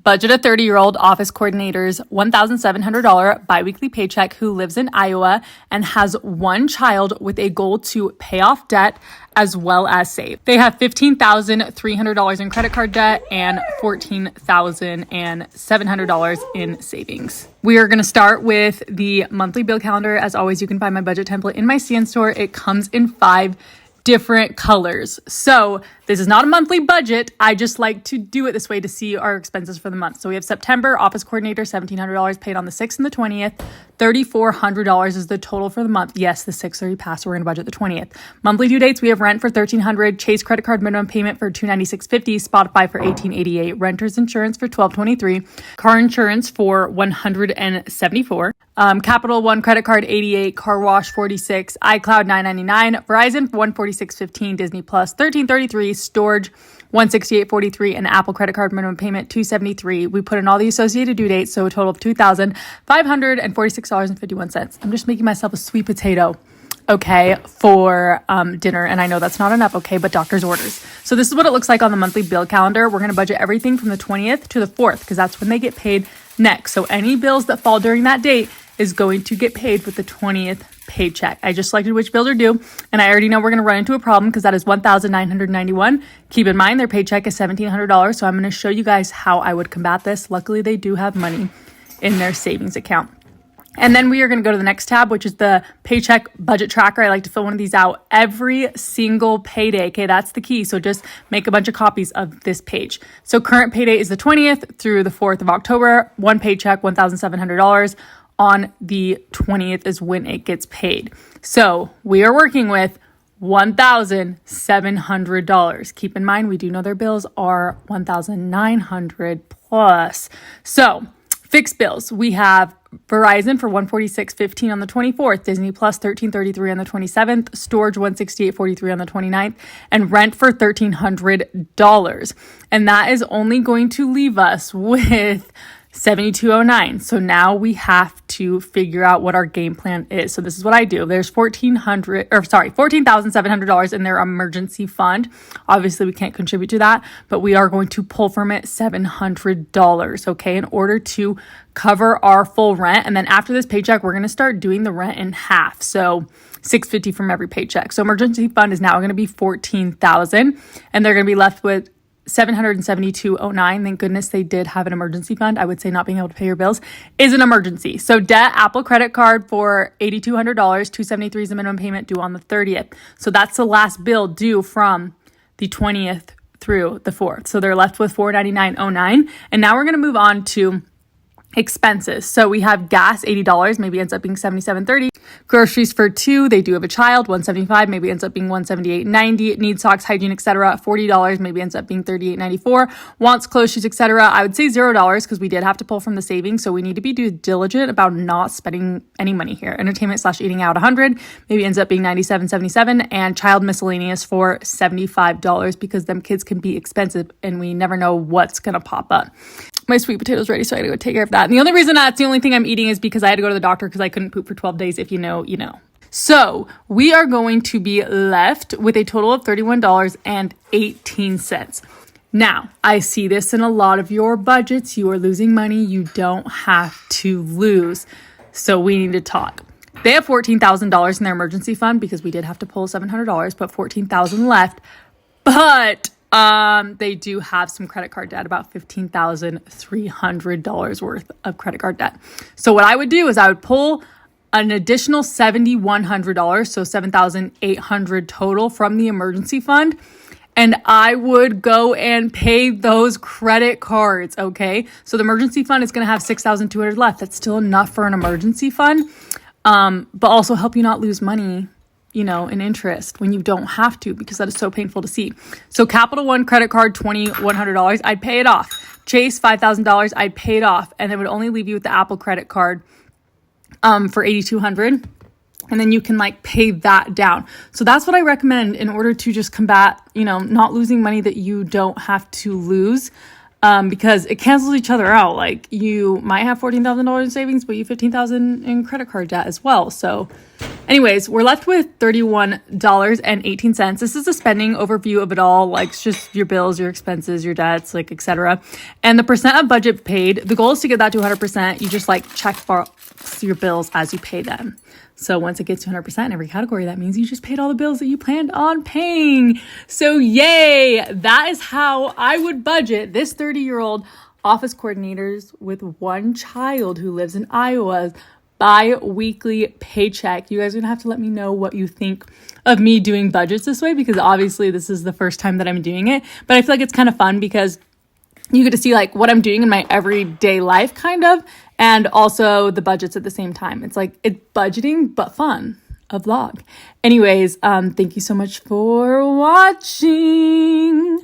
Budget a 30-year-old office coordinator's $1,700 biweekly paycheck who lives in Iowa and has one child with a goal to pay off debt as well as save. They have $15,300 in credit card debt and $14,700 in savings. We are going to start with the monthly bill calendar. As always, you can find my budget template in my CN store. It comes in 5 different colors. So this is not a monthly budget. I just like to do it this way to see our expenses for the month. So we have September, office coordinator, $1,700 paid on the 6th and the 20th. $3,400 is the total for the month. Yes, the 6th already passed, so we're going to budget the 20th. Monthly due dates, we have rent for $1,300, Chase credit card minimum payment for $296.50, Spotify for $18.88, renter's insurance for $12.23, car insurance for $174, Capital One credit card $88, car wash $46, iCloud $9.99, Verizon $146.15, Disney Plus $13.33, storage $168.43, and Apple credit card minimum payment $273. We put in all the associated due dates, so a total of $2,546.51. I'm just making myself a sweet potato, okay, for dinner, and I know that's not enough, okay, but doctor's orders. So this is what it looks like on the monthly bill calendar. We're going to budget everything from the 20th to the 4th because that's when they get paid next. So any bills that fall during that date is going to get paid with the 20th paycheck. I just selected which bills are due, and I already know we're going to run into a problem because that is $1,991. Keep in mind their paycheck is $1,700, so I'm going to show you guys how I would combat this. Luckily, they do have money in their savings account. And then we are going to go to the next tab, which is the paycheck budget tracker. I like to fill one of these out every single payday. Okay, that's the key. So just make a bunch of copies of this page. So current payday is the 20th through the 4th of October. One paycheck, $1,700. On the 20th is when it gets paid. So we are working with $1,700. Keep in mind, we do know their bills are $1,900 plus. So fixed bills, we have Verizon for $146.15 on the 24th, Disney Plus $13.33 on the 27th, storage $168.43 on the 29th, and rent for $1,300. And that is only going to leave us with $72.09. So now we have to figure out what our game plan is. So this is what I do. There's $14,700 in their emergency fund. Obviously, we can't contribute to that, but we are going to pull from it $700, okay, in order to cover our full rent. And then after this paycheck, we're going to start doing the rent in half. So $650 from every paycheck. So emergency fund is now going to be $14,000, and they're going to be left with $772.09. Thank goodness they did have an emergency fund. I would say not being able to pay your bills is an emergency. So debt, Apple credit card for $8,200, $273 is the minimum payment due on the 30th. So that's the last bill due from the 20th through the 4th. So they're left with $499.09. And now we're going to move on to expenses. So we have gas, $80, maybe ends up being $77.30. Groceries for 2, they do have a child, $175, maybe ends up being $178.90. Need socks, hygiene, etc., $40, maybe ends up being $38.94. Wants clothes, shoes, etc., I would say $0 because we did have to pull from the savings, so we need to be due diligent about not spending any money here. Entertainment/eating out, $100, maybe ends up being $97.77, and child miscellaneous for $75 because them kids can be expensive and we never know what's gonna pop up. My sweet potato's ready, so I gotta go take care of that. And the only reason that's the only thing I'm eating is because I had to go to the doctor because I couldn't poop for 12 days. If you know, you know. So we are going to be left with a total of $31.18. Now, I see this in a lot of your budgets. You are losing money you don't have to lose. So we need to talk. They have $14,000 in their emergency fund because we did have to pull $700, but $14,000 left. But they do have some credit card debt, about $15,300 worth of credit card debt. So what I would do is I would pull an additional $7,100, so $7,800 total from the emergency fund, and I would go and pay those credit cards, okay? So the emergency fund is going to have $6,200 left. That's still enough for an emergency fund, but also help you not lose money, you know, in interest when you don't have to, because that is so painful to see. So Capital One credit card, $2,100, I'd pay it off. Chase, $5,000, I'd pay it off. And it would only leave you with the Apple credit card for $8,200. And then you can like pay that down. So that's what I recommend in order to just combat, you know, not losing money that you don't have to lose. Because it cancels each other out. Like you might have $14,000 in savings, but you have $15,000 in credit card debt as well. So Anyways, we're left with $31.18. This is a spending overview of it all, like it's just your bills, your expenses, your debts, like etc. And the percent of budget paid, the goal is to get that to 100%. You just like check for your bills as you pay them. So once it gets to 100% in every category, that means you just paid all the bills that you planned on paying. So yay, that is how I would budget this 30-year-old office coordinators with one child who lives in Iowa bi-weekly paycheck. You guys are gonna have to let me know what you think of me doing budgets this way, because obviously this is the first time that I'm doing it, but I feel like it's kind of fun because you get to see like what I'm doing in my everyday life kind of, and also the budgets at the same time. It's like it's budgeting but fun, a vlog. Anyways, thank you so much for watching.